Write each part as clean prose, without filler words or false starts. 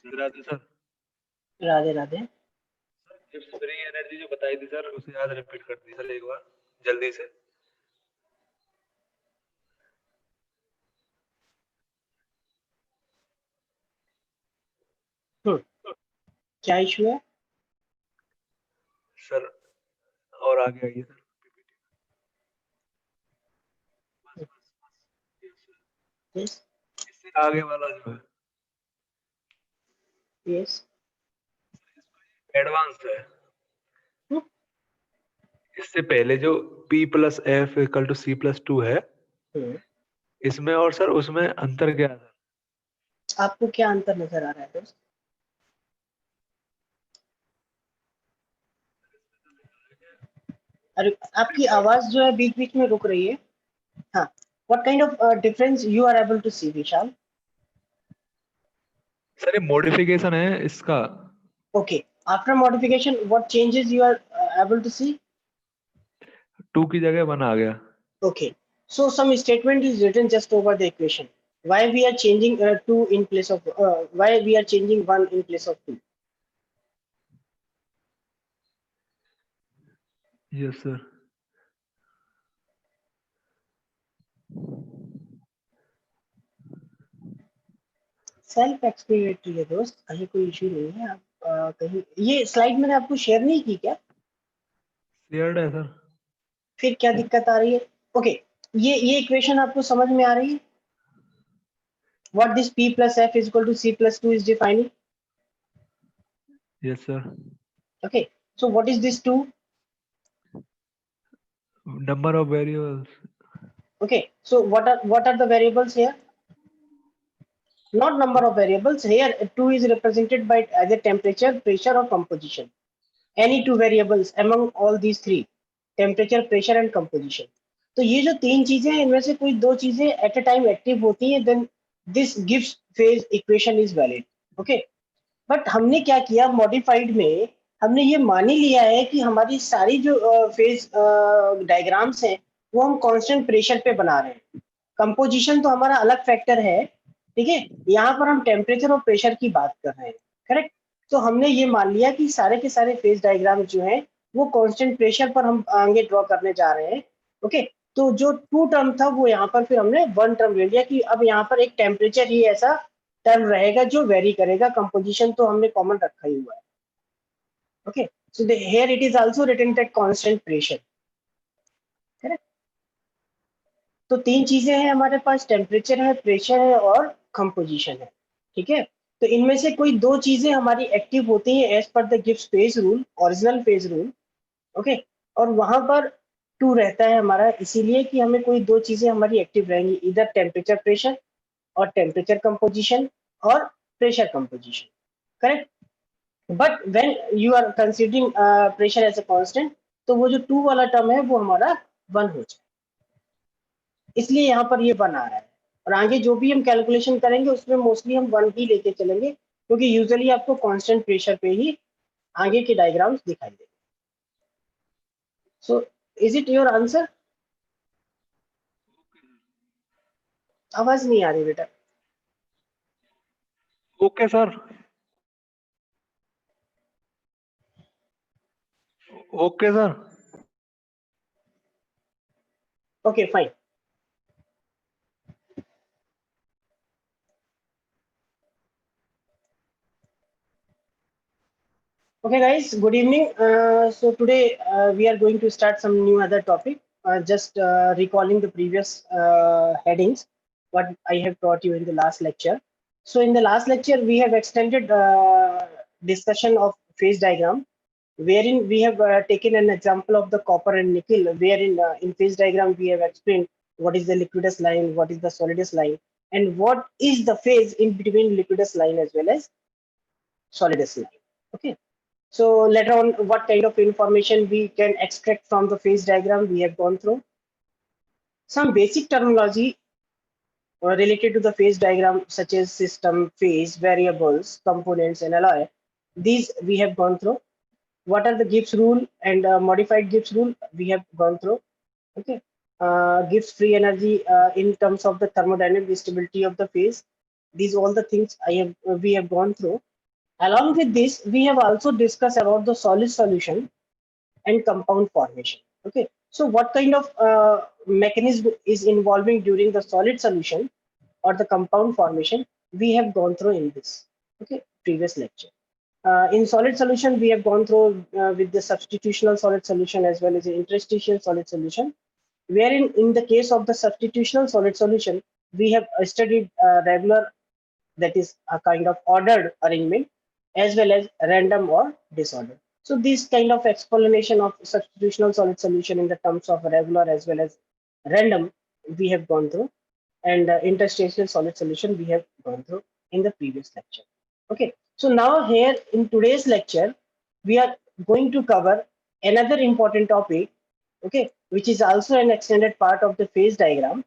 Radhe sir. Radhe Radhe. Gibbs free energy जो बताई थी सर, उसे याद रिपीट कर दी सर एक बार जल्दी से। क्या इशू है सर? और आगे आइए सर। यस इससे आगे वाला जो है यस एडवांस है। इससे पहले जो P plus F equal to C plus 2 है, इसमें और सर उसमें अंतर क्या है सर? आपको क्या अंतर नजर आ रहा है दोस्त? अरे आपकी आवाज जो है बीच बीच में रुक रही है। हाँ, what kind of difference you are able to see, Vishal? Sir ये मॉडिफिकेशन है इसका। Okay, after modification, what changes you are able to see? 2 की जगह 1 आ गया। Okay, so some statement is written just over the equation. Why we are changing 2 in place of why we are changing 1 in place of 2? Yes sir. Self explanatory है दोस्त, कहीं कोई issue नहीं है। आप कहीं ये स्लाइड मैंने आपको शेयर नहीं की क्या? शेयर्ड है सर। फिर क्या दिक्कत आ रही है? ओके, ये इक्वेशन आपको समझ में आ रही है? What this P plus F is equal to C plus 2 is defining? Yes sir. Okay, so what is this 2? Number of variables. Okay, so what are the variables here? Not number of variables here. 2 is represented by either temperature, pressure or composition. Any two variables among all these three: temperature, pressure and composition. तो ये जो तीन चीजें हैं, इनमें से कोई दो चीजें एट अ टाइम एक्टिव होती हैं, देन दिस गिव्स phase equation is valid. Okay, but हमने क्या किया मॉडिफाइड में, हमने ये मान ही लिया है कि हमारी सारी जो फेज डायग्राम्स हैं वो हम कांस्टेंट प्रेशर पे बना रहे हैं। कंपोजिशन तो हमारा अलग फैक्टर है, ठीक है। यहाँ पर हम टेम्परेचर और प्रेशर की बात कर रहे हैं, करेक्ट। तो हमने ये मान लिया कि सारे के सारे फेज डायग्राम जो है वो कांस्टेंट प्रेशर पर हम आगे ड्रॉ करने जा रहे हैं। ओके, तो जो टू टर्म था वो यहाँ पर फिर हमने वन टर्म ले लिया कि अब यहाँ पर एक टेम्परेचर ही ऐसा टर्म रहेगा जो वेरी करेगा। कंपोजिशन तो हमने कॉमन रखा ही हुआ है। Okay, so here it is also written that constant pressure, correct. तो तीन चीजें हैं हमारे पास, टेम्परेचर है, प्रेशर है और कंपोजिशन है, ठीक है। तो इनमें से कोई दो चीजें हमारी एक्टिव होती हैं एज पर the Gibbs phase rule, original phase rule. Okay, और वहां पर टू रहता है हमारा, इसीलिए कि हमें कोई दो चीजें हमारी एक्टिव रहेंगी, इधर टेम्परेचर प्रेशर और टेम्परेचर कंपोजिशन और pressure composition, correct. But when you are considering pressure as a constant, तो वो जो टू वाला टर्म है वो हमारा वन हो जाए, इसलिए यहाँ पर ये वन आ रहा है। और आगे जो भी हम कैलकुलेशन करेंगे उसमें मोस्टली हम वन ही लेके चलेंगे, क्योंकि यूजुअली आपको कांस्टेंट प्रेशर पे ही आगे के डायग्राम्स दिखाई देंगे। So is it your answer? आवाज नहीं आ रही बेटा। Okay sir. Okay sir. Okay fine. Okay guys, good evening. So today we are going to start some new other topic, just recalling the previous headings what I have taught you in the last lecture. So in the last lecture we have extended discussion of phase diagram, wherein we have taken an example of the copper and nickel, wherein in phase diagram we have explained what is the liquidus line, what is the solidus line, and what is the phase in between liquidus line as well as solidus line. Okay, so later on, what kind of information we can extract from the phase diagram we have gone through. Some basic terminology related to the phase diagram such as system, phase, variables, components, and alloy. These we have gone through. What are the Gibbs rule and modified Gibbs rule we have gone through. Okay, Gibbs free energy in terms of the thermodynamic stability of the phase. These all the things we have gone through. Along with this, we have also discussed about the solid solution and compound formation. Okay, so what kind of mechanism is involving during the solid solution or the compound formation, we have gone through in this, okay, previous lecture. In solid solution, we have gone through with the substitutional solid solution as well as the interstitial solid solution, wherein in the case of the substitutional solid solution, we have studied regular, that is a kind of ordered arrangement, as well as random or disordered. So this kind of explanation of substitutional solid solution in the terms of regular as well as random, we have gone through, and interstitial solid solution we have gone through in the previous lecture. Okay, so now here in today's lecture, we are going to cover another important topic, okay, which is also an extended part of the phase diagram,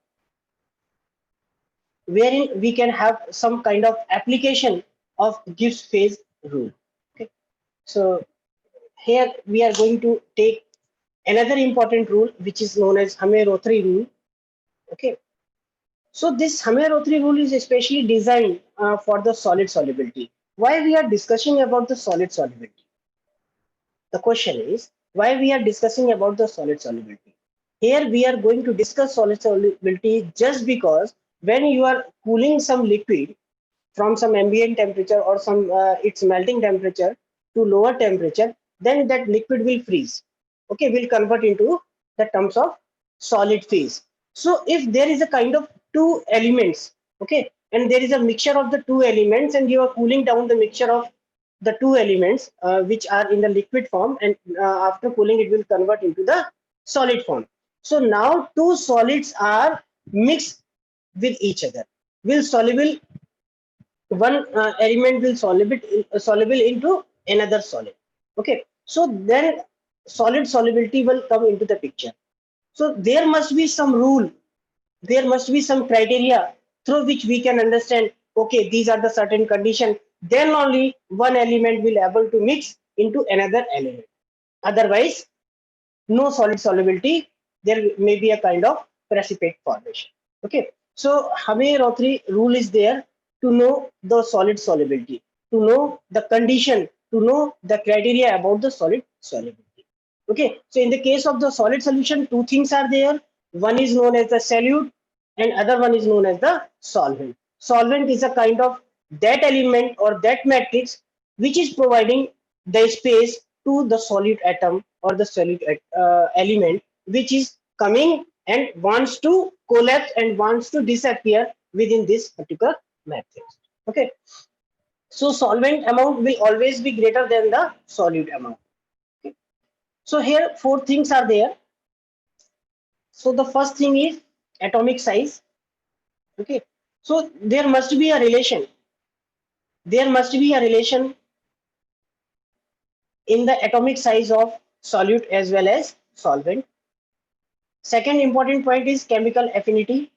wherein we can have some kind of application of Gibbs phase rule. Okay, so here we are going to take another important rule, which is known as Hammett-Rothery rule. Okay, so this Hammett-Rothery rule is especially designed for the solid solubility. Why we are discussing about the solid solubility? The question is why we are discussing about the solid solubility. Here we are going to discuss solid solubility just because when you are cooling some liquid from some ambient temperature or some its melting temperature to lower temperature, then that liquid will freeze. Okay, will convert into the terms of solid phase. So if there is a kind of two elements, okay, and there is a mixture of the two elements, and you are cooling down the mixture of the two elements which are in the liquid form, and after cooling it will convert into the solid form. So now two solids are mixed with each other, will soluble, one element will soluble into another solid. Okay, so then solid solubility will come into the picture. So there must be some rule, there must be some criteria through which we can understand, okay, these are the certain condition, then only one element will able to mix into another element. Otherwise, no solid solubility, there may be a kind of precipitate formation. Okay, so Hammett-Rothery rule is there to know the solid solubility, to know the condition, to know the criteria about the solid solubility. Okay, so in the case of the solid solution, two things are there. One is known as the solute and other one is known as the solvent. Solvent is a kind of that element or that matrix which is providing the space to the solid atom or the solid element which is coming and wants to collapse and wants to disappear within this particular matrix. Okay, so solvent amount will always be greater than the solute amount. Okay. So here four things are there. So the first thing is atomic size. Okay, so there must be a relation, there must be a relation in the atomic size of solute as well as solvent. Second important point is chemical affinity.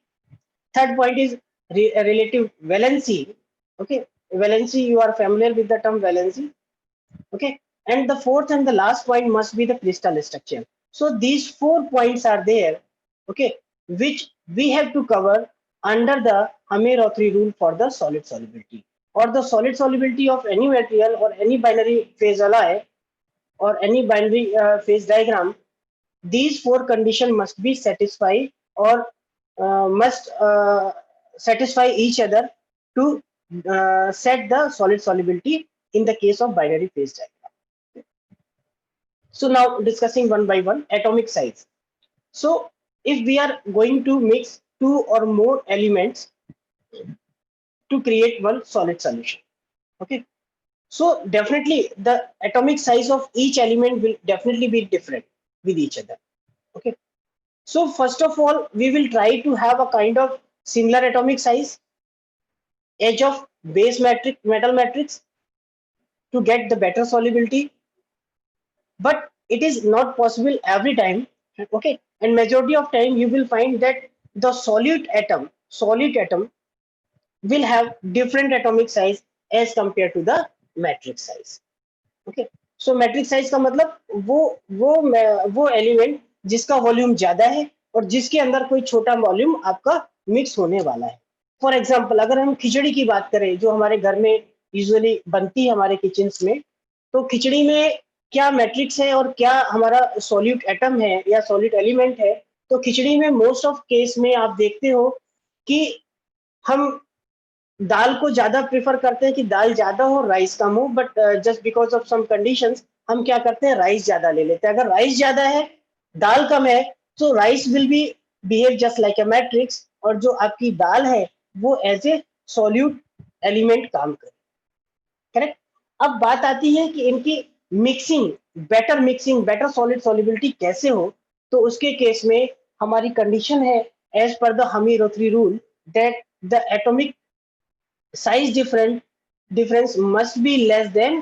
Third point is relative valency. Okay, valency, you are familiar with the term valency. Okay, and the fourth and the last point must be the crystal structure. So these 4 points are there, okay, which we have to cover under the Hammett-Rothery rule for the solid solubility, or the solid solubility of any material or any binary phase alloy or any binary phase diagram. These four conditions must be satisfied or must satisfy each other to set the solid solubility in the case of binary phase diagram. So now discussing one by one, atomic size. So if we are going to mix two or more elements to create one solid solution, okay, so definitely the atomic size of each element will definitely be different with each other. Okay, so first of all, we will try to have a kind of similar atomic size, edge of base matrix, metal matrix, to get the better solubility. But it is not possible every time. Okay, and majority of time you will find that the solid atom will have different atomic size as compared to the matrix size. Okay, so matrix size का मतलब वो element जिसका volume ज्यादा है और जिसके अंदर कोई छोटा वॉल्यूम आपका मिक्स होने वाला है. फॉर एग्जांपल अगर हम खिचड़ी की बात करें जो हमारे घर में यूजुअली बनती है हमारे किचन्स में, तो खिचड़ी में क्या मैट्रिक्स है और क्या हमारा सॉल्यूट एटम है या सॉल्यूट एलिमेंट है। तो खिचड़ी में मोस्ट ऑफ केस में आप देखते हो कि हम दाल को ज्यादा प्रेफर करते हैं कि दाल ज्यादा हो राइस कम हो, but just because of some conditions हम क्या करते हैं, राइस ज्यादा ले लेते हैं। अगर राइस ज्यादा है दाल कम है, तो rice will be behave just like a matrix, और जो आपकी दाल है वो एज ए सॉल्यूट एलिमेंट काम करे। करेक्ट। अब बात आती है कि इनकी मिक्सिंग बेटर सॉलिड सॉल्युबिलिटी कैसे हो। तो उसके केस में हमारी कंडीशन है एज पर the Hume Rothery rule that the atomic size difference must be less than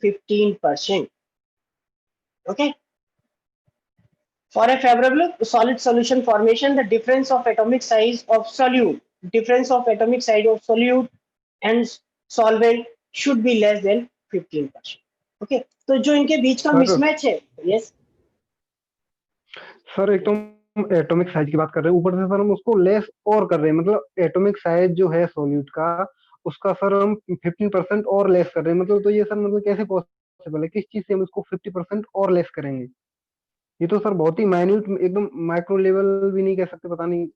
15%. Okay. For a favorable solid solution formation, the difference of atomic size of solute and solvent should be less than 15%. Okay. तो जो इनके बीच का sir mismatch है, yes sir एक तो हम atomic size की बात कर रहे हैं, ऊपर से सर हम उसको लेस और कर रहे हैं, मतलब एटॉमिक साइज जो है सोल्यूट का उसका सर हम 15% और लेस कर रहे हैं, मतलब तो ये सर मतलब कैसे पॉसिबल है, किस चीज से हम इसको 50% और लेस करेंगे? ये तो सर बहुत ही माइन्यूट, एकदम माइक्रो लेवल भी नहीं कह सकते, पता नहीं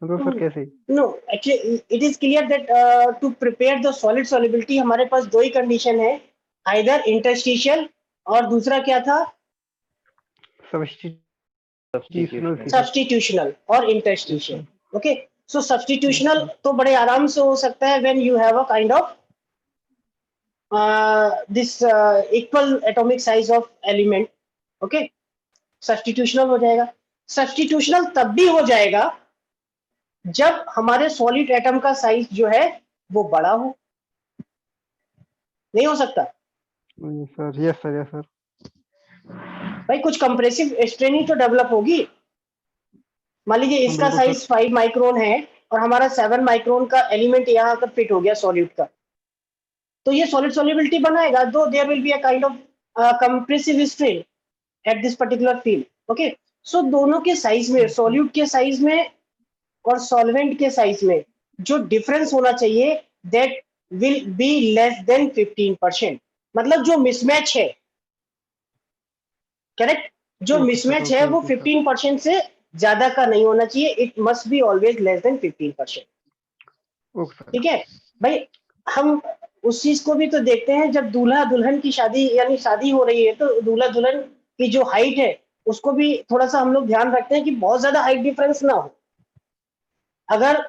मतलब सर कैसे। No actually it is clear that to prepare the solid solubility हमारे पास दो ही कंडीशन है, आइदर इंटरस्टिशियल और दूसरा क्या था, सब्स्टिट्यूशनल। सब्स्टिट्यूशनल और इंटरस्टिशियल। ओके, सो सब्स्टिट्यूशनल तो बड़े आराम से हो सकता है when you have a kind of this equal atomic size of element. Okay, substitutional हो जाएगा। सब्स्टिट्यूशनल तब भी हो जाएगा जब हमारे सॉलिड एटम का साइज जो है वो बड़ा हो। नहीं हो सकता sir yes sir, yes sir. भाई, कुछ कंप्रेसिव स्ट्रेन ही तो डेवलप होगी। मान लीजिए इसका बिल्कुल साइज सर। 5 माइक्रोन है और हमारा 7 माइक्रोन का एलिमेंट यहाँ आकर फिट हो गया सॉलिड का, तो ये सॉलिड सॉल्युबिलिटी बनाएगा, though there will be a kind of compressive strain at this particular field. Okay, so दोनों के साइज में, सॉल्यूट के साइज में और सॉल्वेंट के साइज में जो डिफरेंस होना चाहिए that will be less than 15%। मतलब जो मिसमैच है, करेक्ट, जो ओके सर, मिसमैच है ओके वो ओके सर। 15% से ज्यादा का नहीं होना चाहिए, it must be always less than 15%। Okay sir. ठीक है भाई। हम उस चीज को भी तो देखते हैं, जब दूल्हा दुल्हन की शादी यानी शादी हो रही है तो दूल्हा दुल्हन की जो हाइट है उसको भी थोड़ा सा हम लोग ध्यान रखते हैं कि बहुत ज्यादा हाइट डिफरेंस ना हो। अगर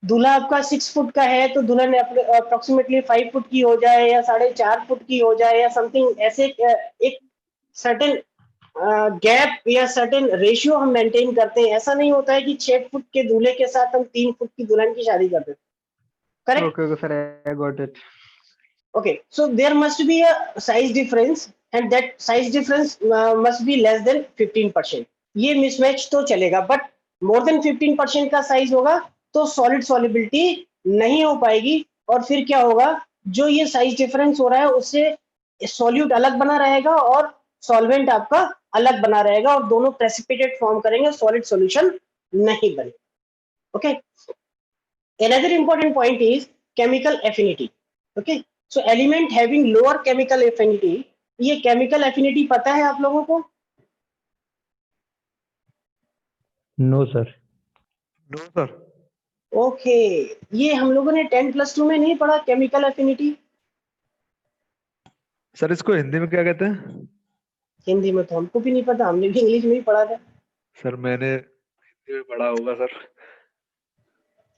दूल्हा आपका 6 फुट का है तो दुल्हन अप्रोक्सीमेटली 5 फुट की हो जाए या 4.5 फुट की हो जाए या समथिंग ऐसे, एक सर्टेन गैप या सर्टेन रेशियो हम मेंटेन करते हैं। ऐसा नहीं होता है कि 6 फुट के दूल्हे के साथ हम 3 फुट की दुल्हन की शादी करते हैं। Correct. Okay okay sir, I got it. Okay, so there must be a size difference and that size difference must be less than 15%। ये मिसमैच तो चलेगा, बट मोर देन 15% का साइज होगा तो सॉलिड सॉलिबिलिटी नहीं हो पाएगी। और फिर क्या होगा, जो ये साइज डिफरेंस हो रहा है उससे सॉल्यूट अलग बना रहेगा और सॉल्वेंट आपका अलग बना रहेगा और दोनों प्रेसिपिटेट फॉर्म करेंगे, सॉलिड सॉल्यूशन नहीं बनेगा। Okay, another important point is chemical affinity। okay, so element having lower chemical affinity, ये chemical affinity पता है आप लोगों को? No sir. No sir. Okay, ये हम लोगों ने 10+2 में नहीं पढ़ा केमिकल एफिनिटी? सर इसको हिंदी में क्या कहते हैं? हिंदी में तो हमको भी नहीं पता, हमने भी इंग्लिश में ही पढ़ा था। सर मैंने हिंदी में पढ़ा होगा सर।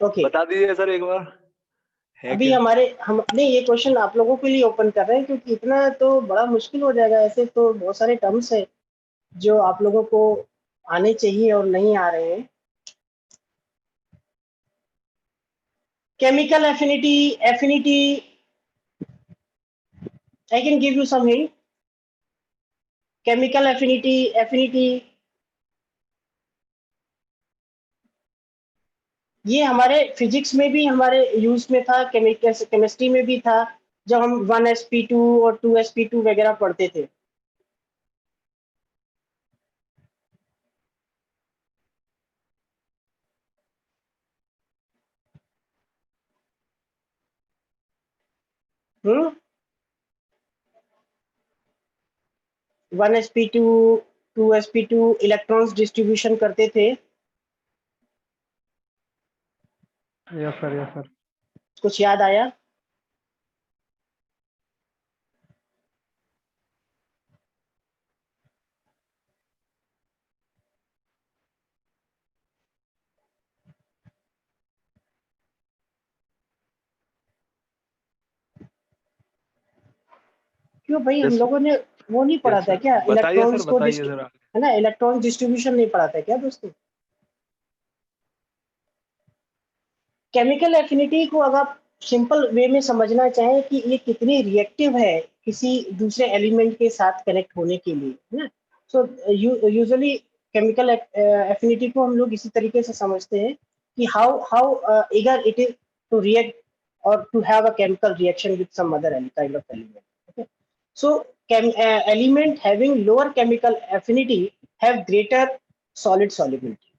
ओके, बता दीजिए सर एक बार, है अभी क्या? हम अपने ये क्वेश्चन आप लोगों के लिए ओपन कर रहे हैं क्योंकि इतना तो बड़ा मुश्किल हो जाएगा। ऐसे तो बहुत सारे टर्म्स है जो आप लोगों को आने चाहिए और नहीं आ रहे हैं। Chemical affinity I can give you some hint। Chemical affinity ये हमारे फिजिक्स में भी हमारे यूज में था, केमिस्ट्री में भी था, जब हम 1sp2 और 2sp2 वगैरह पढ़ते थे। 1sp2 2sp2 इलेक्ट्रॉन्स डिस्ट्रीब्यूशन करते थे, यस सर, यस सर। कुछ याद आया? क्यों भाई, हम Yes, लोगों ने वो नहीं पढ़ा yes, था sir. क्या, बताइए सर, इलेक्ट्रॉन्स को बताइए सर आगे। है ना, इलेक्ट्रॉन डिस्ट्रीब्यूशन नहीं पढ़ा था क्या दोस्तों? केमिकल एफिनिटी को अगर आप सिंपल वे में समझना चाहें कि ये कितनी रिएक्टिव है किसी दूसरे एलिमेंट के साथ कनेक्ट होने के लिए, है ना, सो यूजुअली केमिकल एफिनिटी को हम लोग इसी तरीके से समझते हैं कि how eager it is to react और to have a chemical reaction with some other kind of element. Okay, so element having lower chemical affinity have greater solid solubility.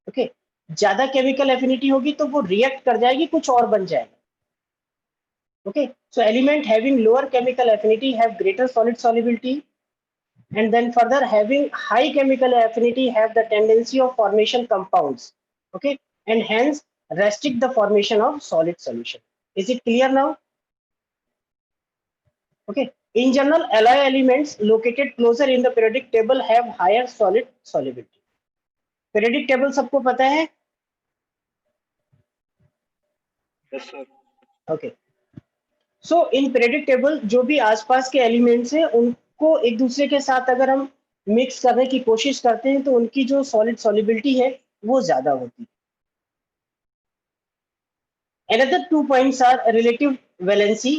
Okay, ज्यादा केमिकल एफिनिटी होगी तो वो react कर जाएगी, कुछ और बन जाएगा। Okay, so element having lower chemical affinity have greater solid solubility, and then further having high chemical affinity have the tendency of formation compounds, okay, and hence restrict the formation of solid solution. Is it clear now? Okay, in general alloy elements located closer in the periodic table have higher solid solubility. Periodic table सबको पता है? Yes, sir. Okay, सो इन periodic table जो भी आसपास के elements हैं उनको एक दूसरे के साथ अगर हम मिक्स करने की कोशिश करते हैं तो उनकी जो सॉलिड सॉल्युबिलिटी है वो ज्यादा होती है। Another 2 points are relative valency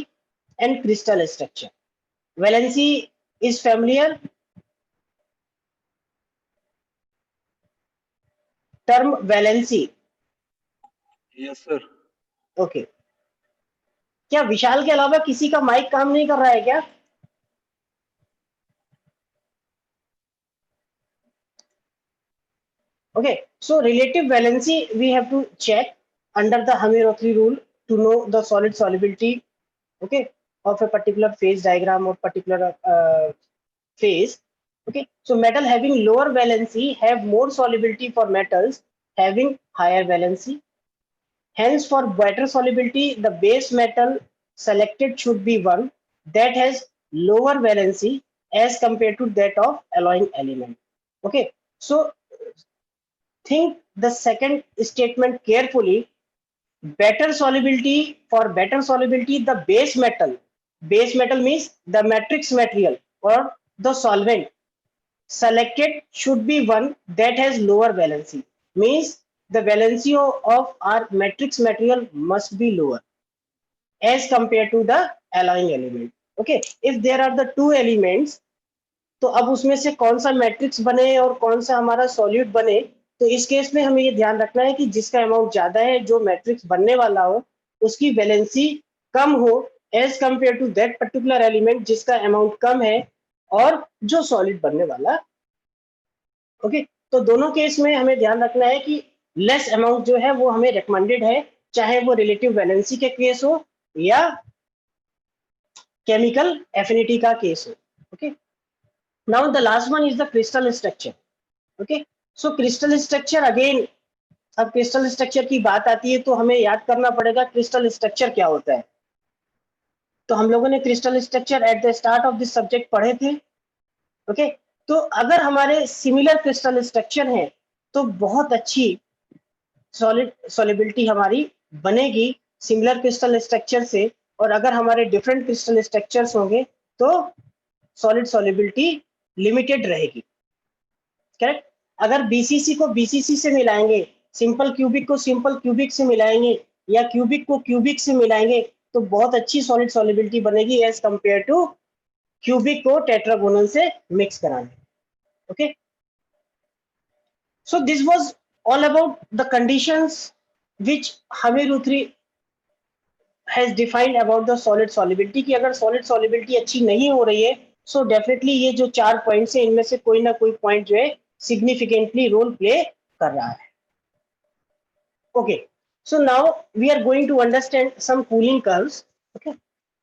and crystal structure. Valency is familiar, term valency. Yes, sir. Okay, क्या विशाल के अलावा किसी का माइक काम नहीं कर रहा है क्या? Okay, so relative valency we have to check under the Hammurabi rule to know the solid solubility, okay, of a particular phase diagram or particular phase. Okay, so metal having lower valency have more solubility for metals having higher valency. Hence, for better solubility, the base metal selected should be one that has lower valency as compared to that of alloying element. Okay, so think the second statement carefully. Better solubility, for better solubility the base metal means the matrix material or the solvent selected should be one that has lower valency, means the valency of our matrix material must be lower as compared to the alloying element. Okay, if there are the two elements, तो अब उसमें से कौन सा matrix बने और कौन सा हमारा सॉल्यूट बने, तो इस केस में हमें ये ध्यान रखना है कि जिसका अमाउंट ज्यादा है, जो मैट्रिक्स बनने वाला हो उसकी वैलेंसी कम हो as compare to that particular element जिसका अमाउंट कम है और जो सॉलिड बनने वाला। ओके, तो दोनों केस में हमें ध्यान रखना है कि लेस अमाउंट जो है वो हमें रिकमेंडेड है, चाहे वो रिलेटिव वैलेंसी के केस हो या केमिकल एफिनिटी का केस हो। Okay, now the last one is the crystal structure. Okay, so crystal structure again, अब क्रिस्टल स्ट्रक्चर की बात आती है तो हमें याद करना पड़ेगा क्रिस्टल स्ट्रक्चर क्या होता है। तो हम लोगों ने crystal structure at the start of this subject पढ़े थे। ओके, तो अगर हमारे सिमिलर क्रिस्टल स्ट्रक्चर है तो बहुत अच्छी सॉलिड सॉल्युबिलिटी हमारी बनेगी सिमिलर क्रिस्टल स्ट्रक्चर से, और अगर हमारे डिफरेंट क्रिस्टल स्ट्रक्चर्स होंगे तो सॉलिड सॉल्युबिलिटी लिमिटेड रहेगी। करेक्ट, अगर बीसीसी को बीसीसी से मिलाएंगे, सिंपल क्यूबिक को सिंपल क्यूबिक से मिलाएंगे या क्यूबिक को क्यूबिक से मिलाएंगे तो बहुत अच्छी सॉलिड सॉल्युबिलिटी बनेगी एज कंपेयर टू क्यूबिक को टेट्रागोनल से मिक्स कराने। Okay, so this was all about the conditions which Hammurabi has defined about the solid solubility कि अगर solid solubility अच्छी नहीं हो रही है सो डेफिनेटली ये जो 4 पॉइंट्स है इनमें से कोई ना कोई पॉइंट जो है सिग्निफिकेंटली रोल प्ले कर रहा है। Okay, so now we are going to understand some cooling curves. Okay,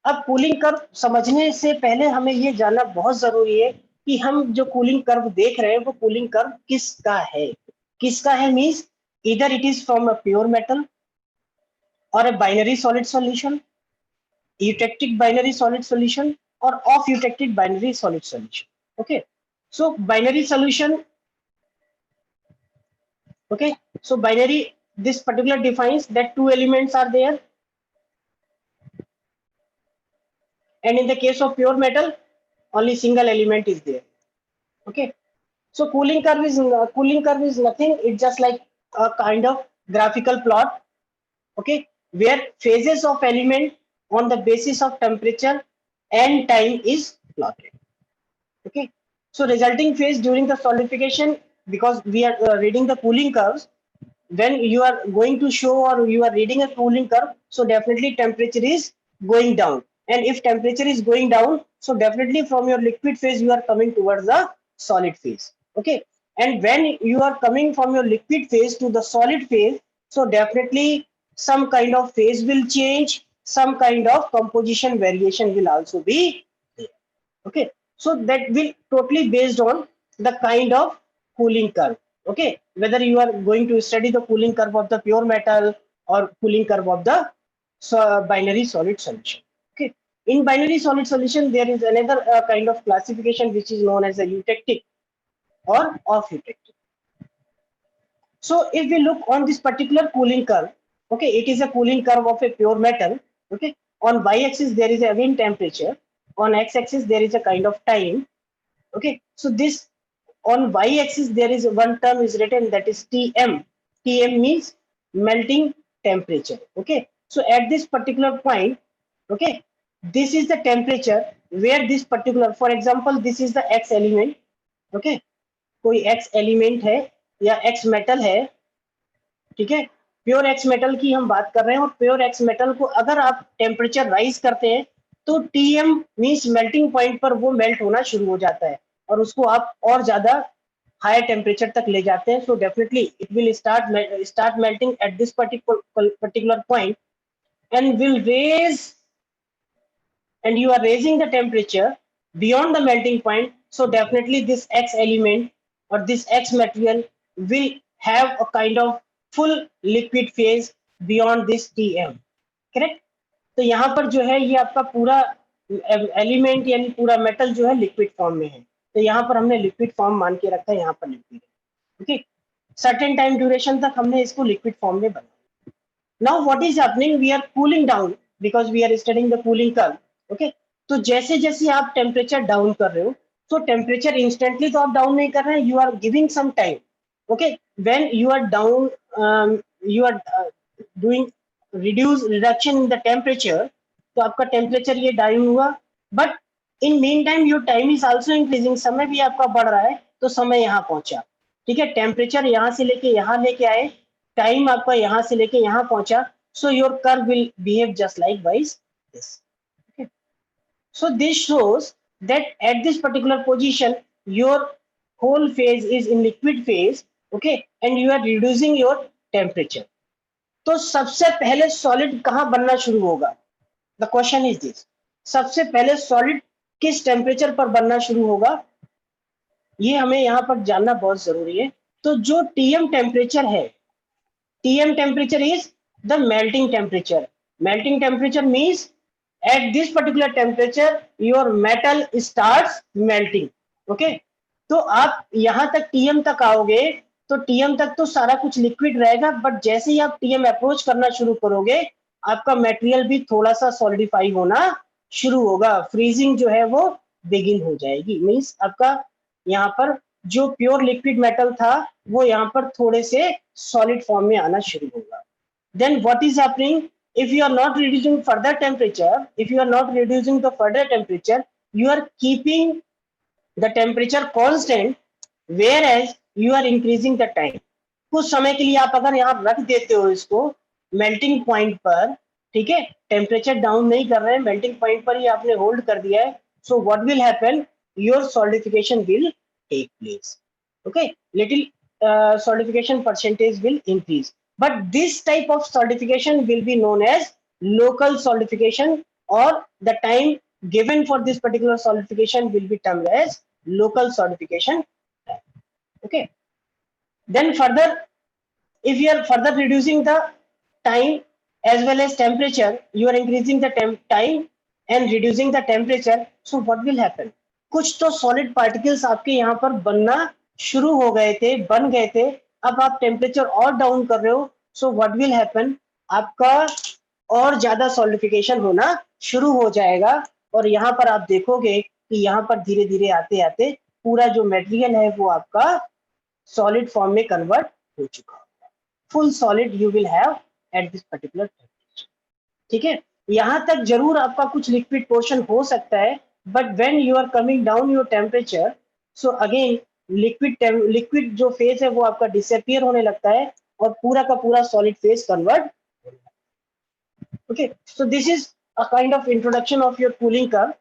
अब कूलिंग कर्व समझने से पहले हमें ये जानना बहुत जरूरी है कि हम जो कूलिंग कर्व देख रहे हैं वो कूलिंग कर्व किसका है मींस इधर it is from a pure metal और a binary solid solution, eutectic binary solid solution, or off eutectic binary solid solution. Okay, so binary solution. Okay, so binary, this particular defines that two elements are there, and in the case of pure metal, only single element is there. Okay, so cooling curve is nothing. It's just like a kind of graphical plot. Okay, where phases of element on the basis of temperature and time is plotted. Okay, so resulting phase during the solidification, because we are reading the cooling curves, when you are going to show or you are reading a cooling curve, so definitely temperature is going down, and if temperature is going down, so definitely from your liquid phase you are coming towards the solid phase. Okay, and when you are coming from your liquid phase to the solid phase, so definitely some kind of phase will change, some kind of composition variation will also be there. Okay, so that will totally based on the kind of cooling curve. Okay, whether you are going to study the cooling curve of the pure metal or cooling curve of the binary solid solution. Okay, in binary solid solution there is another kind of classification which is known as a eutectic or off eutectic. So if we look on this particular cooling curve, okay, it is a cooling curve of a pure metal. Okay, on y-axis there is a again temperature, on x-axis there is a kind of time. Okay, so this on y-axis there is one term is written, that is Tm. Tm means melting temperature. Okay, so at this particular point, okay, this is the temperature where this particular, for example, this is the x element. Okay, कोई x element है या x metal है, ठीक है, pure x metal की हम बात कर रहे हैं, और प्योर एक्स मेटल को अगर आप टेम्परेचर राइज करते हैं तो टीएम मींस मेल्टिंग पॉइंट पर वो मेल्ट होना शुरू हो जाता है और उसको आप और ज्यादा हायर टेम्परेचर तक ले जाते हैं. So definitely it will start melting eight this particular point and will raise, and you are raising the temperature beyond the melting point, so definitely this x element or this x material will have a kind of full liquid phase beyond this Tm. Correct. तो यहाँ पर जो है ये आपका पूरा element यानी पूरा मेटल जो है लिक्विड फॉर्म में है, तो यहाँ पर हमने लिक्विड फॉर्म मान के रखा है, यहाँ पर लिक्विड है. ओके, सर्टेन टाइम ड्यूरेशन तक हमने इसको लिक्विड फॉर्म में बनाया. Now what is happening, we are cooling down because we are studying the cooling curve. Okay, तो जैसे जैसे आप टेम्परेचर डाउन कर रहे हो, तो टेम्परेचर इंस्टेंटली तो आप डाउन नहीं कर रहे हैं, you are giving some time. Okay, when you are down, you are doing reduction in the temperature, तो आपका टेम्परेचर ये डाउन हुआ, but in mean time your time is also increasing, समय भी आपका बढ़ रहा है, तो समय यहाँ पहुंचा. ठीक है, टेम्परेचर यहाँ से लेके यहाँ लेके आए, टाइम आपका यहाँ से लेके यहाँ पहुंचा, so your curve will behave just like this. Okay, so this shows that at this particular position your whole phase is in liquid phase. Okay, and you are reducing your temperature. तो सबसे पहले solid कहाँ बनना शुरू होगा? The question is this, सबसे पहले solid किस टेम्परेचर पर बनना शुरू होगा, ये हमें यहाँ पर जानना बहुत जरूरी है. तो जो टीएम टेम्परेचर है, Tm temperature is the melting temperature. Melting temperature means at this particular temperature your metal starts melting. Okay, तो आप यहाँ तक Tm तक आओगे तो Tm तक तो सारा कुछ लिक्विड रहेगा, बट जैसे ही आप Tm अप्रोच करना शुरू करोगे आपका मटेरियल भी थोड़ा सा सॉलिडिफाई होना शुरू होगा, फ्रीजिंग जो है वो बिगिन हो जाएगी. मीन्स आपका यहाँ पर जो प्योर लिक्विड मेटल था वो यहाँ पर थोड़े से सॉलिड फॉर्म में आना शुरू होगा. Then what is happening, if you are not reducing further temperature, if you are not reducing the further temperature, you are keeping the temperature constant, whereas you are increasing the time. कुछ समय के लिए आप अगर यहाँ रख देते हो इसको मेल्टिंग पॉइंट पर, ठीक है, टेम्परेचर डाउन नहीं कर रहे हैं, मेल्टिंग पॉइंट पर ही आपने होल्ड कर दिया है, so what will happen, your solidification will take place. Okay, little solidification percentage will increase, but this type of solidification will be known as local solidification or the time given for this particular solidification will be termed as local solidification time. Okay, then further, if you are further reducing the time as well as temperature, you are increasing the time and reducing the temperature, so what will happen? कुछ तो solid particles आपके यहाँ पर बनना शुरू हो गए थे, बन गए थे, अब आप टेम्परेचर और डाउन कर रहे हो, सो व्हाट विल हैपन, आपका और ज्यादा सॉलिडिफिकेशन होना शुरू हो जाएगा, और यहाँ पर आप देखोगे कि यहाँ पर धीरे धीरे आते आते पूरा जो मटेरियल है वो आपका सॉलिड फॉर्म में कन्वर्ट हो चुका है। Full solid you will have eight this particular temperature. ठीक है, यहाँ तक जरूर आपका कुछ लिक्विड पोर्शन हो सकता है, but when you are coming down your temperature, so again liquid जो फेज है वो आपका डिसअपियर होने लगता है और पूरा का पूरा solid phase convert. Okay, so this is a kind of introduction of your cooling curve.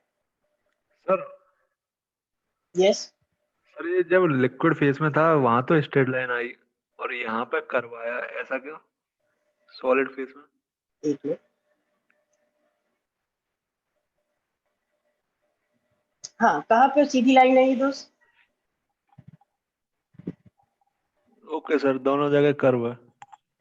Sir yes, sir ये जब लिक्विड फेज में था वहां तो स्ट्रेट लाइन आई और यहाँ पे कर्व आया, ऐसा क्यों सॉलिड फेज में? एक मिनट, हाँ कहाँ पे सीधी लाइन है ये दोस्त? ओके सर, दोनों जगह कर्व है।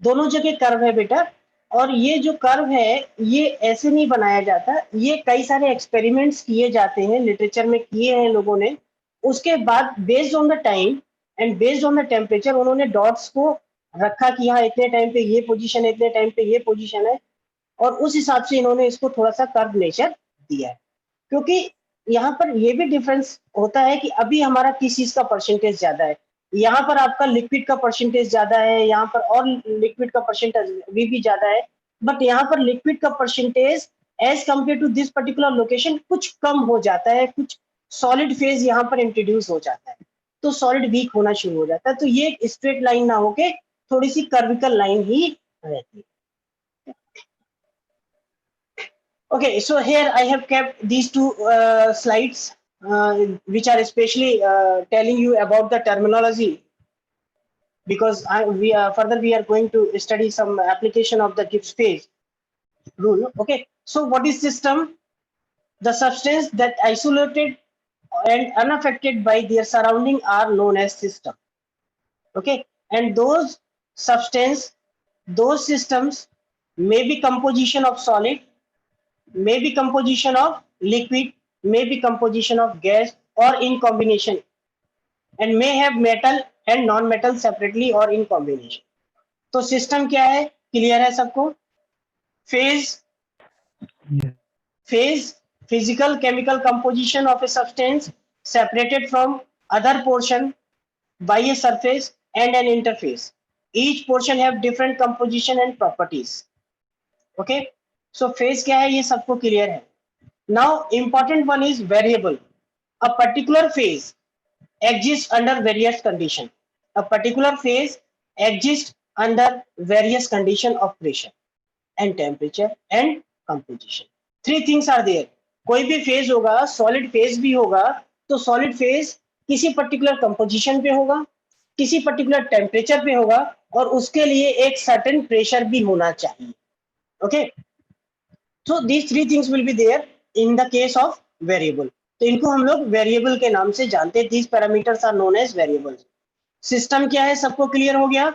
दोनों जगह कर्व है बेटा, और ये जो कर्व है ये ऐसे नहीं बनाया जाता, ये कई सारे एक्सपेरिमेंट्स किए जाते हैं, लिटरेचर में किए हैं लोगों ने, उसके बाद based on the time and based on the temperature उन्होंने डॉट्स को रखा कि यहाँ इतने टाइम पे ये पोजीशन है, इतने टाइम पे ये पोजीशन है, और उस हिसाब से इन्होंने इसको थोड़ा सा कर्व नेचर दिया है। क्योंकि यहाँ पर ये भी डिफरेंस होता है कि अभी हमारा किस चीज का परसेंटेज ज्यादा है, यहाँ पर आपका लिक्विड का परसेंटेज ज्यादा है, यहाँ पर और लिक्विड का परसेंटेज भी ज्यादा है, बट यहाँ पर लिक्विड का percentage as compare to this particular location कुछ कम हो जाता है, कुछ सॉलिड फेज यहाँ पर इंट्रोड्यूस हो जाता है, तो सॉलिड वीक होना शुरू हो जाता है, तो ये स्ट्रेट लाइन ना होके थोड़ी सी कर्विकल लाइन ही रहती है। Okay, so here I have kept these two slides which are especially telling you about the terminology, because we are going to study some application of the Gibbs phase rule. Okay, so what is system? The substance that isolated and unaffected by their surrounding are known as system. Okay, and those systems may be composition of solid, may be composition of liquid, may be composition of gas, or in combination, and may have metal and non-metal separately or in combination. तो system क्या है, clear है सबको? Phase physical chemical composition of a substance separated from other portion by a surface and an interface. Each portion have different composition and properties. Okay, so phase क्या है ये सबको clear है? Now important one is variable. A particular phase exists under various condition. A particular phase exists under various condition of pressure and temperature and composition. Three things are there. कोई भी phase होगा, solid phase भी होगा, तो solid phase किसी particular composition पे होगा, किसी पर्टिकुलर टेम्परेचर पे होगा, और उसके लिए एक सर्टेन प्रेशर भी होना चाहिए। Okay, so these three things will be there in the case of variable. तो इनको हम लोग वेरिएबल के नाम से जानते हैं। These parameters are known as variables. System क्या है सबको क्लियर हो गया,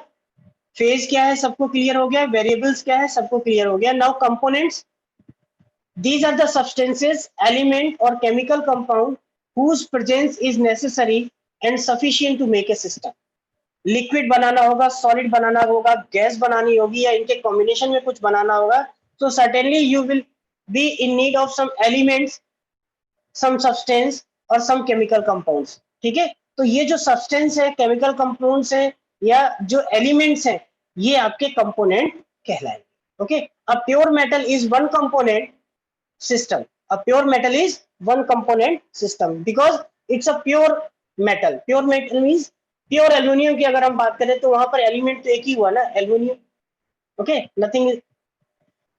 फेज क्या है सबको क्लियर हो गया, वेरिएबल्स क्या है सबको क्लियर हो गया। Now components, these are the substances, element or chemical compound whose presence is necessary and sufficient to make a system. Liquid बनाना होगा, सॉलिड बनाना होगा, गैस बनानी होगी, या इनके कॉम्बिनेशन में कुछ बनाना होगा, so certainly you will be in need of some elements, some substance और some chemical compounds. ठीक है, तो ये जो substance है, chemical compounds है, या जो elements हैं, ये आपके component कहलाएंगे। Okay, a pure metal is one component system. A pure metal is one component system because it's a pure metal. Pure metal means pure aluminum की अगर हम बात करें तो वहां पर एलिमेंट तो एक ही हुआ ना, aluminium. Okay, nothing.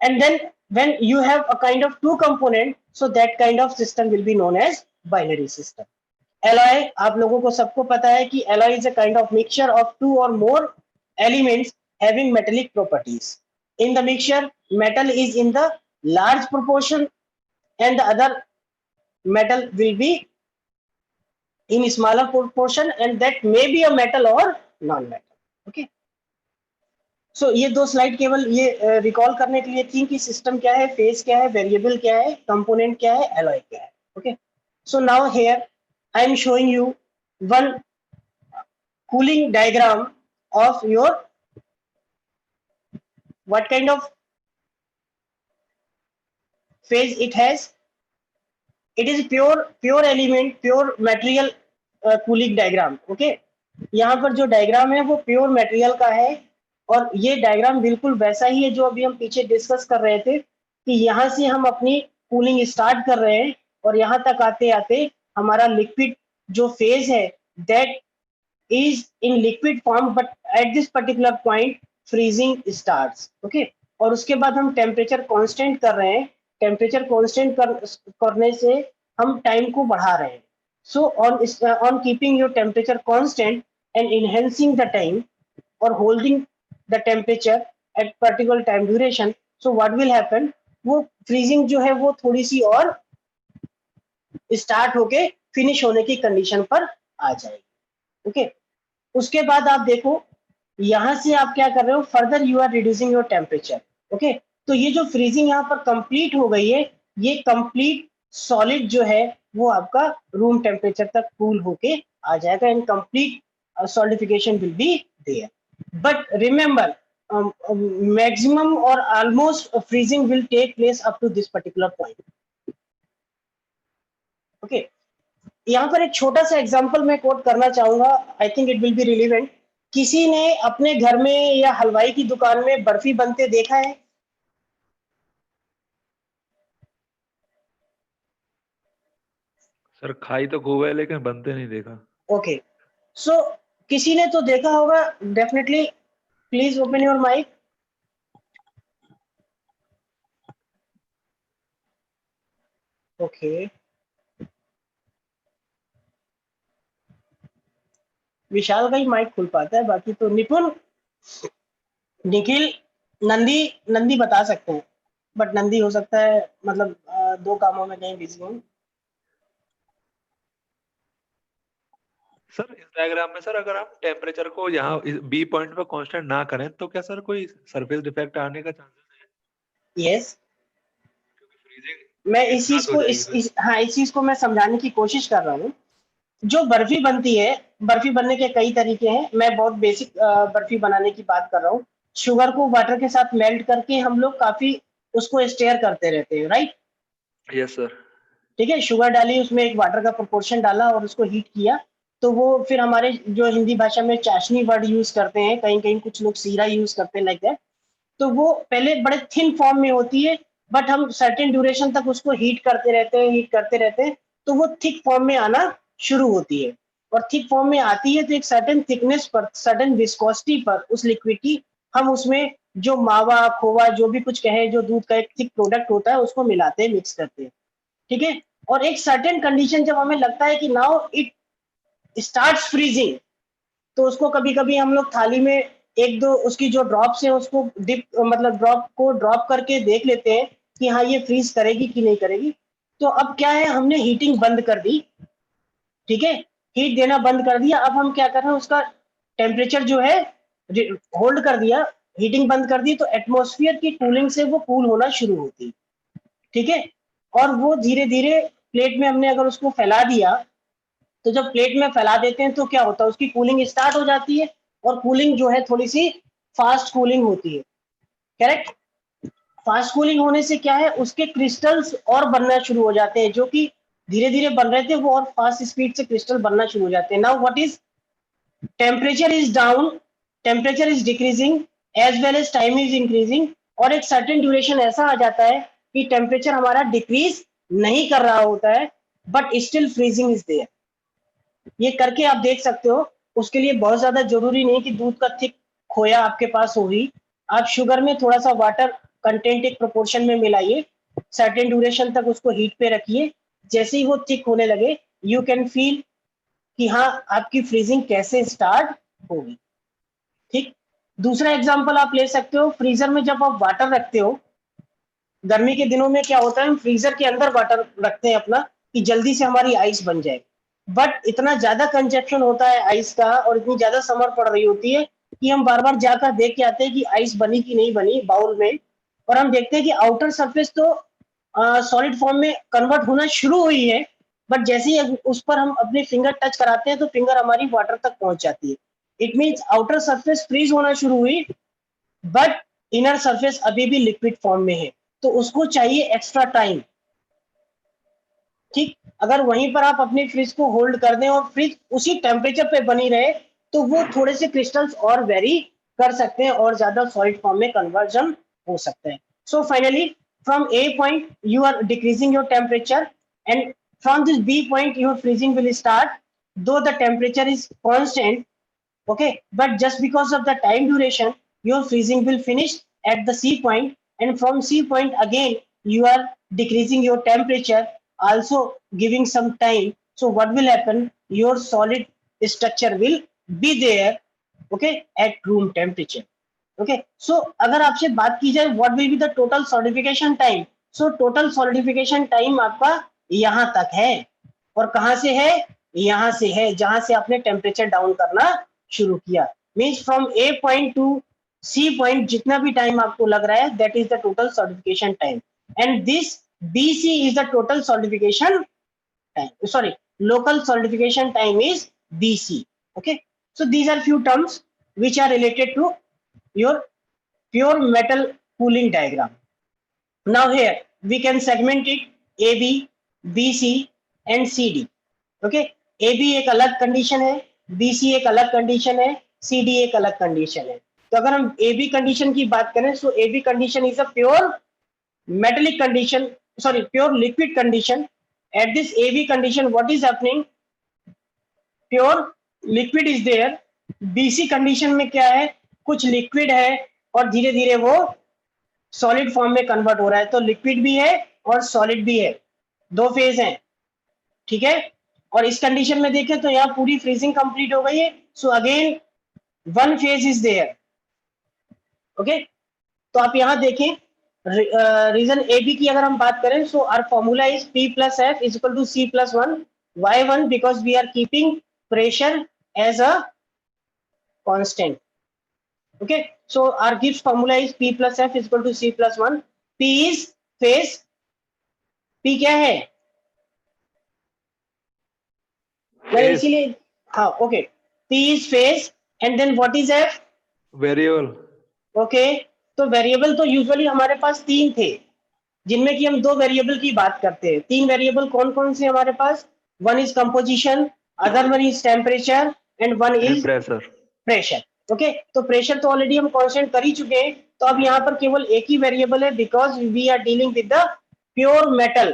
And then when you have a kind of two component, so that kind of system will be known as binary system. Alloy, आप लोगों को सबको पता है कि alloy is a kind of mixture of two or more elements having metallic properties. In the mixture, metal is in the large proportion and the other metal will be in smaller proportion, and that may be a metal or non-metal. Okay. सो ये दो slide केवल ये recall करने के लिए थी कि system क्या है, फेज क्या है, वेरिएबल क्या है, कंपोनेंट क्या है, एलॉय क्या है. Okay, so now here I am showing you one cooling diagram of your what kind of phase it has. It is pure element, pure material cooling diagram. Okay, यहाँ पर जो diagram है वो pure material का है, और ये diagram बिल्कुल वैसा ही है जो अभी हम पीछे डिस्कस कर रहे थे कि यहाँ से हम अपनी कूलिंग स्टार्ट कर रहे हैं और यहाँ तक आते आते हमारा लिक्विड जो फेज है that is in liquid form, but at this particular point freezing starts. Okay, और उसके बाद हम टेम्परेचर कांस्टेंट कर रहे हैं, टेम्परेचर कांस्टेंट करने से हम टाइम को बढ़ा रहे हैं. सो on keeping your temperature constant and enhancing the time or holding the temperature at particular time duration, so what will happen, वो freezing जो है वो थोड़ी सी और स्टार्ट होके फिनिश होने की कंडीशन पर आ जाएगी. ओके, उसके बाद आप देखो यहां से आप क्या कर रहे हो, further you are reducing your temperature. Okay, तो ये जो फ्रीजिंग यहाँ पर कंप्लीट हो गई है, ये कंप्लीट सॉलिड जो है वो आपका रूम टेम्परेचर तक कूल होके आ जाएगा and complete solidification will be there. But remember maximum और almost freezing will take place up to this particular point. Okay, यहाँ पर एक छोटा सा एग्जांपल मैं कोट करना चाहूंगा, I think it will be relevant. किसी ने अपने घर में या हलवाई की दुकान में बर्फी बनते देखा है? सर खाई तो खूब है लेकिन बनते नहीं देखा. ओके, सो किसी ने तो देखा होगा definitely. Please open your mic. Okay, Vishal का ही माइक खुल पाता है, बाकी तो निपुण, निखिल, नंदी बता सकते हैं, बट नंदी हो सकता है मतलब दो कामों में कहीं बिजी हो. सर इस डायग्राम में सर अगर हम टेम्परेचर को यहाँ बी पॉइंट पे कांस्टेंट ना करें तो क्या सर कोई सरफेस डिफेक्ट आने का चांसेस है? यस, क्योंकि फ्रीजिंग मैं इस चीज को इस चीज को मैं समझाने की कोशिश कर रहा हूँ. जो बर्फी बनती है, बर्फी बनने के कई तरीके हैं. मैं बहुत बेसिक बर्फी बनाने की बात कर रहा हूँ. शुगर को वाटर के साथ मेल्ट करके हम लोग काफी उसको स्टेयर करते रहते हैं, राइट? Yes sir. ठीक है, शुगर डाली, उसमें एक वाटर का प्रोपोर्शन डाला और उसको हीट किया, तो वो फिर हमारे जो हिंदी भाषा में चाशनी वर्ड यूज करते हैं, कहीं कहीं कुछ लोग सीरा यूज करते हैं, लाइक दैट. तो वो पहले बड़े थिन फॉर्म में होती है, बट हम सर्टेन ड्यूरेशन तक उसको हीट करते रहते हैं, तो वो थिक फॉर्म में आना शुरू होती है. और थिक फॉर्म में आती है तो एक सर्टेन थिकनेस पर, सर्टेन विस्कोसिटी पर उस लिक्विड की हम उसमें जो मावा, खोवा, जो भी कुछ कहे, जो दूध का एक थिक प्रोडक्ट होता है उसको मिलाते हैं, मिक्स करते हैं. ठीक है, और एक सर्टेन कंडीशन जब हमें लगता है कि नाउ इट स्टार्ट्स फ्रीजिंग, तो उसको कभी कभी हम लोग थाली में एक दो उसकी जो ड्रॉप्स हैं उसको डिप मतलब ड्रॉप को ड्रॉप करके देख लेते हैं कि हाँ ये फ्रीज करेगी कि नहीं करेगी. तो अब क्या है, हमने हीटिंग बंद कर दी. ठीक है, हीट देना बंद कर दिया. अब हम क्या कर रहे हैं, उसका टेम्परेचर जो है होल्ड कर दिया, हीटिंग बंद कर दी, तो एटमॉस्फेयर की कूलिंग से वो कूल होना शुरू होती. ठीक है, और वो धीरे धीरे प्लेट में हमने अगर उसको फैला दिया, तो जब प्लेट में फैला देते हैं तो क्या होता है, उसकी कूलिंग स्टार्ट हो जाती है, और कूलिंग जो है थोड़ी सी फास्ट कूलिंग होती है. करेक्ट? फास्ट कूलिंग होने से क्या है, उसके क्रिस्टल्स और बनना शुरू हो जाते हैं, जो कि धीरे धीरे बन रहे थे वो और फास्ट स्पीड से क्रिस्टल बनना शुरू हो जाते हैं. Now what is, temperature is down, temperature is decreasing as well as time is increasing, और एक सर्टेन ड्यूरेशन ऐसा आ जाता है कि टेम्परेचर हमारा डिक्रीज नहीं कर रहा होता है, but still freezing is there. ये करके आप देख सकते हो. उसके लिए बहुत ज्यादा जरूरी नहीं कि दूध का थिक खोया आपके पास होगी. आप शुगर में थोड़ा सा वाटर कंटेंट एक प्रोपोर्शन में मिलाइए, सर्टेन ड्यूरेशन तक उसको हीट पे रखिए. जैसे ही वो थिक होने लगे, यू कैन फील कि हाँ आपकी फ्रीजिंग कैसे स्टार्ट होगी. ठीक, दूसरा एग्जांपल आप ले सकते हो, फ्रीजर में जब आप वाटर रखते हो, गर्मी के दिनों में क्या होता है, हम फ्रीजर के अंदर वाटर रखते हैं अपना कि जल्दी से हमारी आइस बन जाए, बट इतना ज्यादा कंजप्शन होता है आइस का और इतनी ज्यादा समर पड़ रही होती है कि हम बार बार जाकर देख के आते हैं कि आइस बनी कि नहीं बनी बाउल में, और हम देखते हैं कि आउटर सरफेस तो सॉलिड फॉर्म में कन्वर्ट होना शुरू हुई है, बट जैसे ही उस पर हम अपने फिंगर टच कराते हैं तो फिंगर हमारी वाटर तक पहुंच जाती है। It means outer surface freeze होना शुरू हुई, बट इनर सरफेस अभी भी लिक्विड फॉर्म में है, तो उसको चाहिए एक्स्ट्रा टाइम। ठीक, अगर वहीं पर आप अपनी फ्रिज को होल्ड कर दें और फ्रिज उसी टेम्परेचर पे बनी रहे तो वो थोड़े से क्रिस्टल्स और वेरी कर सकते हैं और ज्यादा सॉलिड फॉर्म में कन्वर्जन हो सकते हैं। So finally from A point you are decreasing your temperature and from this B point your freezing will start, though the temperature is constant, okay, but just because of the time duration your freezing will finish at the C point, and from C point again you are decreasing your temperature, also giving some time. So what will happen, your solid structure will be there, okay, at room temperature. Okay, so अगर आपसे बात की जाए what will be the total solidification time, so total solidification time आपका यहाँ तक है, और कहाँ से है, यहाँ से है जहां से आपने टेम्परेचर डाउन करना शुरू किया। Means from A point to C point जितना भी टाइम आपको लग रहा है that is the total solidification time, and this BC is the total solidification time, sorry local solidification time is BC। Okay, so these are few terms which are related to your pure metal cooling diagram. Now here we can segment it AB, BC and CD. Okay, AB एक अलग condition है, BC एक अलग condition है, CD एक अलग condition है। तो अगर हम AB कंडीशन की बात करें so AB condition is a pure metallic condition, sorry pure liquid condition. At this AB condition what is happening, pure liquid is there. BC condition में क्या है, कुछ लिक्विड है और धीरे धीरे वो सॉलिड फॉर्म में कन्वर्ट हो रहा है, तो लिक्विड भी है और सॉलिड भी है, दो फेज हैं, ठीक है। और इस कंडीशन में देखें तो यहाँ पूरी फ्रीजिंग कंप्लीट हो गई है, so again one phase is there. Okay, तो आप यहाँ देखें रीजन ए बी की अगर हम बात करें so our formula is P plus F is equal to C plus 1। Why 1? Because we are keeping pressure as a constant। Okay, so our Gibbs formula is P plus F is equal to C plus 1। P is phase, P क्या है, मैंने इसीलिए, हाँ okay, P is phase and then what is F? Variable. Okay, तो variable तो usually हमारे पास तीन थे जिनमें कि हम दो वेरिएबल की बात करते हैं। तीन वेरिएबल कौन कौन से हमारे पास, one is composition, other one is temperature and one is pressure. Pressure. Okay, तो प्रेशर तो ऑलरेडी हम कांस्टेंट कर ही चुके हैं, तो अब यहाँ पर केवल एक ही वेरिएबल है because we are dealing with the pure metal.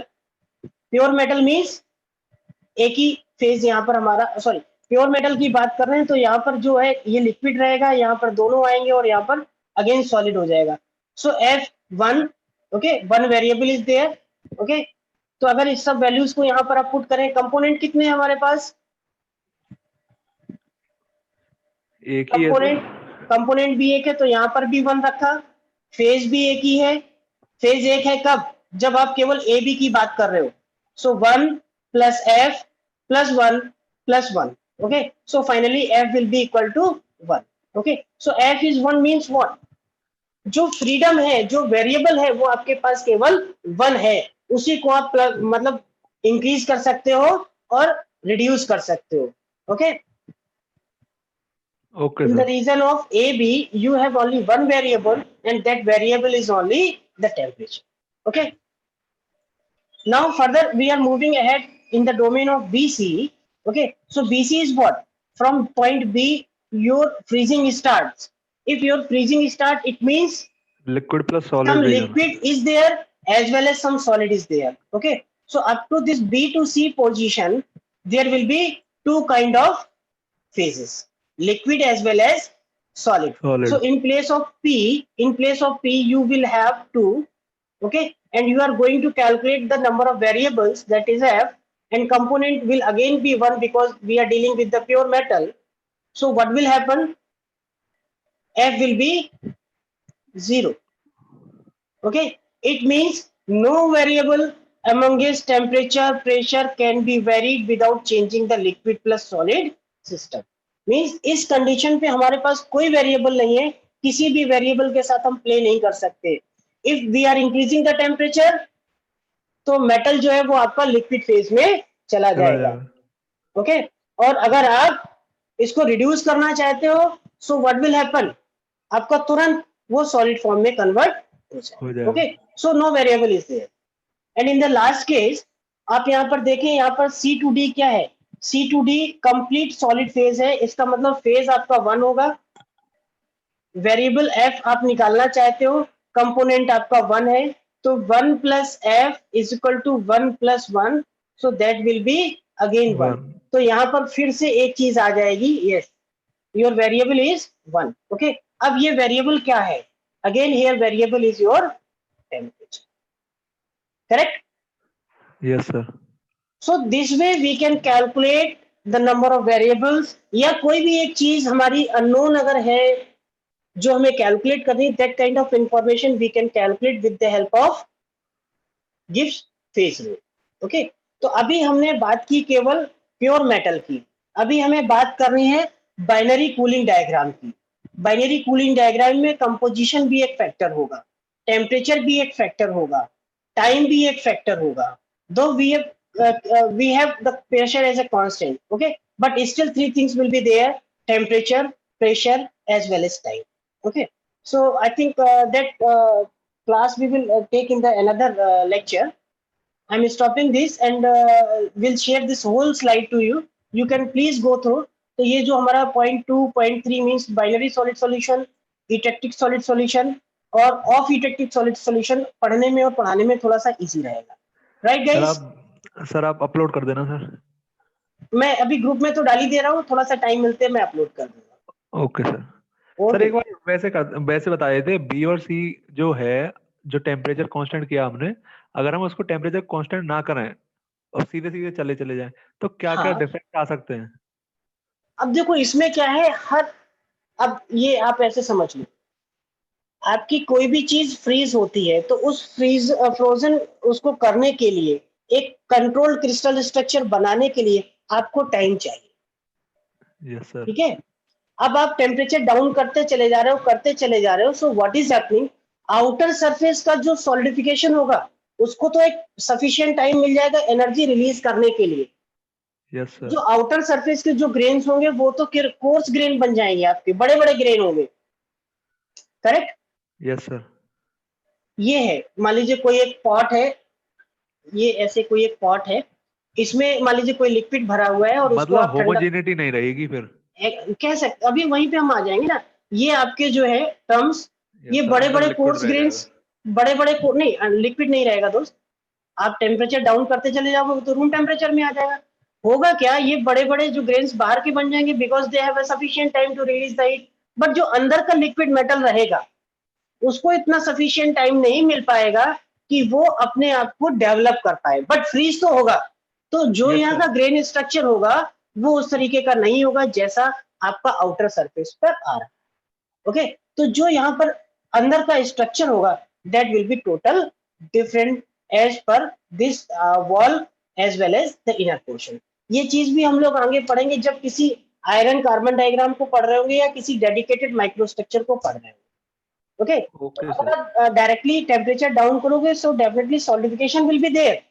Pure metal means एक ही फेज यहाँ पर हमारा, सॉरी प्योर मेटल की बात कर रहे हैं तो यहाँ पर जो है ये लिक्विड रहेगा, यहाँ पर दोनों आएंगे और यहाँ पर अगेन सॉलिड हो जाएगा। So F1, okay, one variable is there. Okay, तो अगर इस सब वैल्यूज को यहाँ पर आप पुट करें, कंपोनेंट कितने हैं हमारे पास, एक ही है। कंपोनेंट भी एक है तो यहाँ पर भी वन रखा, फेज भी एक ही है। फेज एक है कब, जब आप केवल ए बी की बात कर रहे हो, so 1 plus F plus 1 plus 1। Okay, so finally F will be equal to 1। Okay, so F is 1 means what, जो फ्रीडम है, जो वेरिएबल है वो आपके पास केवल 1 है, उसी को आप मतलब इंक्रीज कर सकते हो और रिड्यूस कर सकते हो। Okay, Okay, in the sir. region of AB you have only one variable and that variable is only the temperature। okay, now further we are moving ahead in the domain of BC। okay, so BC is what, from point B your freezing starts। if your freezing start it means Liquid plus some solid region. liquid is there as well as some solid is there। okay, so up to this B to C position there will be two kind of phases, liquid as well as solid। Solid. so in place of P you will have 2। okay, and you are going to calculate the number of variables, that is F, and component will again be 1 because we are dealing with the pure metal। so what will happen, F will be 0। okay, It means no variable among its temperature, pressure can be varied without changing the liquid plus solid system. Means इस condition पे हमारे पास कोई variable नहीं है, किसी भी variable के साथ हम प्ले नहीं कर सकते. If we are increasing the temperature, तो मेटल जो है वो आपका लिक्विड फेज में चला जाएगा. ओके, और अगर आप इसको रिड्यूस करना चाहते हो, सो व्हाट विल हैपन, आपका तुरंत वो सॉलिड फॉर्म में कन्वर्ट हो जाएगा. Okay, so no variable is there. And in the last case आप यहाँ पर देखें, यहाँ पर C2D क्या है, C2D कंप्लीट सॉलिड फेज है. इसका मतलब फेज आपका 1 होगा. वेरिएबल f आप निकालना चाहते हो, कंपोनेंट आपका 1 है, तो 1 plus f is equal to 1 plus 1, so that will be again 1. तो यहाँ पर फिर से एक चीज आ जाएगी, yes, your variable is 1. Okay, अब ये वेरिएबल क्या है, again here variable is your temperature. Correct? Yes sir. So this way we can calculate the number of variables, या कोई भी एक चीज हमारी अननोन अगर है जो हमें कैलकुलेट करनी, that kind of information we can calculate with the help of Gibbs phase rule. Okay, तो अभी हमने बात की केवल प्योर मेटल की, अभी हमें बात करनी है बाइनरी कूलिंग डायग्राम की. बाइनरी कूलिंग डायग्राम में कंपोजिशन भी एक फैक्टर होगा, टेम्परेचर भी एक फैक्टर होगा, टाइम भी एक फैक्टर होगा. दो we have the pressure as a constant, okay, but still three things will be there: temperature, pressure, as well as time. Okay, so I think that class we will take in the another lecture. I'm stopping this and we'll share this whole slide to you. You can please go through. तो ये जो हमारा point 2 point 3 means binary solid solution, eutectic solid solution और off eutectic solid solution पढ़ने में और पढ़ाने में थोड़ा सा इजी रहेगा. Right guys? सर आप अपलोड कर देना सर. मैं अभी ग्रुप में तो डाल ही दे रहा हूँ, थोड़ा सा टाइम मिलते हैं मैं अपलोड कर दूंगा. Okay sir. सर एक बार वैसे बताए थे, बी और सी जो है, जो टेम्परेचर कांस्टेंट किया हमने, अगर हम उसको टेम्परेचर कांस्टेंट ना करें और सीधे सीधे चले जाएं, तो क्या क्या डिफरेंस आ सकते हैं? अब देखो इसमें क्या है, अब ये आप ऐसे समझ लो, आपकी कोई भी चीज फ्रीज होती है तो उस फ्रोजन उसको करने के लिए, एक कंट्रोल्ड क्रिस्टल स्ट्रक्चर बनाने के लिए आपको टाइम चाहिए. Yes sir. ठीक है, अब आप टेम्परेचर डाउन करते चले जा रहे हो, so what is happening, outer surface का जो सॉलिडिफिकेशन होगा उसको तो एक सफिशिएंट टाइम मिल जाएगा एनर्जी रिलीज करने के लिए. Yes sir. जो आउटर सरफेस के जो ग्रेन्स होंगे वो तो कोर्स ग्रेन बन जाएंगे, आपके बड़े बड़े ग्रेन होंगे. करेक्ट? Yes sir. ये है, मान लीजिए कोई एक पॉट है, ये ऐसे कोई एक पॉट है, इसमें मान लीजिए कोई लिक्विड भरा हुआ है और उसको आप होमोजेनिटी नहीं रहेगी फिर, कह सकते, अभी वहीं पे हम आ जाएंगे ना. ये आपके जो है टर्म्स, ये बड़े बड़े कोर्स ग्रेन्स, बड़े बड़े नहीं, लिक्विड नहीं रहेगा दोस्त. आप टेम्परेचर डाउन करते चले जाओगे तो रूम टेम्परेचर में आ जाएगा. होगा क्या, ये बड़े बड़े जो ग्रेन्स बाहर के बन जाएंगे because they have a sufficient time to release the heat. But जो अंदर का लिक्विड मेटल रहेगा उसको इतना सफिशिएंट टाइम नहीं मिल पाएगा कि वो अपने आप को डेवलप कर पाए. बट फ्रीज तो होगा, तो जो यहाँ का ग्रेन स्ट्रक्चर होगा वो उस तरीके का नहीं होगा जैसा आपका आउटर सरफेस पर आ रहा है. ओके, तो जो यहाँ पर अंदर का स्ट्रक्चर होगा that will be total different as per this wall as well as the inner portion. ये चीज भी हम लोग आगे पढ़ेंगे जब किसी आयरन कार्बन डायग्राम को पढ़ रहे होंगे या किसी डेडिकेटेड माइक्रोस्ट्रक्चर को पढ़ रहे होंगे. ओके, अगर डायरेक्टली टेम्परेचर डाउन करोगे so definitely solidification will be there,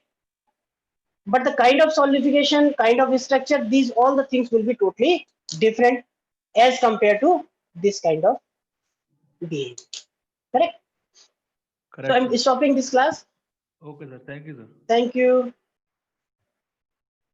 but the kind of solidification, kind of structure, these all the things will be totally different as compared to this kind of behavior. Correct? So I'm stopping this class. Okay sir, thank you sir. Thank you.